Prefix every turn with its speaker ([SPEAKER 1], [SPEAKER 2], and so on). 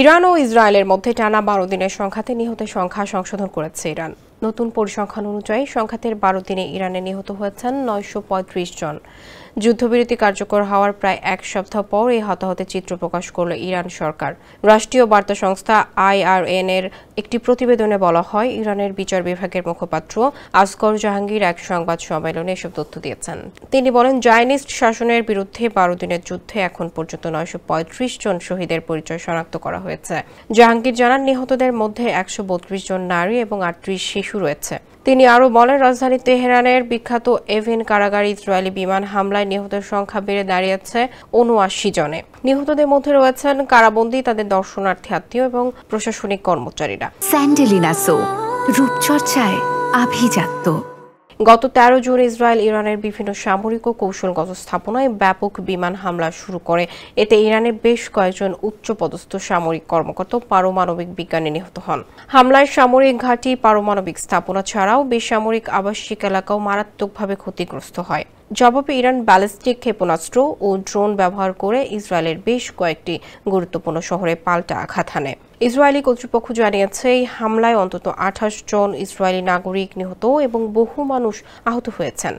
[SPEAKER 1] Iran ও ইসরায়েলের মধ্যে টানা ১২ দিনের সংঘাতে নিহতের সংখ্যা সংশোধন করেছে ইরান। নতুন পরিসংখ্যান অনুযায়ী সংঘাতের ১২ দিনে ইরানে নিহত হয়েছেন ৯৩৫ জন। যুদ্ধবিরতি কার্যকর হওয়ার প্রায় এক সপ্তাহ পর এই হতাহতের চিত্র প্রকাশ করল ইরান সরকার। রাষ্ট্রীয় বার্তা সংস্থা IRN এর একটি প্রতিবেদনে বলা হয়, ইরানের বিচার বিভাগের মুখপাত্র আসগর জাহাঙ্গীর এক সংবাদ সম্মেলনে এসব তথ্য দিয়েছেন। তিনি বলেন, জায়নিস্ট শাসনের বিরুদ্ধে ১২ দিনের যুদ্ধে এখন পর্যন্ত ৯৩৫ জন শহীদের পরিচয় শনাক্ত করা হয়েছে। জাহাঙ্গীর জানান, নিহতদের মধ্যে ১৩২ জন নারী এবং ৩৮ শিশু রয়েছে। তিনি আরও বলেন, রাজধানী তেহরানের বিখ্যাত এভিন কারাগারে ইসরায়েলি বিমান হামলায় নিহতের সংখ্যা বেড়ে দাঁড়িয়েছে ৭৯ জনে। নিহতদের মধ্যে রয়েছেন কারাবন্দী, তাদের দর্শনার্থী আত্মীয় এবং প্রশাসনিক কর্মচারীরা।
[SPEAKER 2] স্যান্ডেলিনা সো, রূপচর্চায় আভিজাত্য।
[SPEAKER 1] গত ১৩ জুন ইসরায়েল ইরানের বিভিন্ন সামরিক ও কৌশলগত স্থাপনায় ব্যাপক বিমান হামলা শুরু করে। এতে ইরানের বেশ কয়েকজন উচ্চপদস্থ সামরিক কর্মকর্তা, পারমাণবিক বিজ্ঞানী নিহত হন। হামলায় সামরিক ঘাঁটি, পারমাণবিক স্থাপনা ছাড়াও বেসামরিক আবাসিক এলাকাও মারাত্মকভাবে ক্ষতিগ্রস্ত হয়। জবাবে ইরান ব্যালিস্টিক ক্ষেপণাস্ত্র ও ড্রোন ব্যবহার করে ইসরায়েলের বেশ কয়েকটি গুরুত্বপূর্ণ শহরে পাল্টা আঘাত হানে। ইসরায়েলি কর্তৃপক্ষ জানিয়েছে, এই হামলায় অন্তত ২৮ জন ইসরায়েলি নাগরিক নিহত এবং বহু মানুষ আহত হয়েছেন।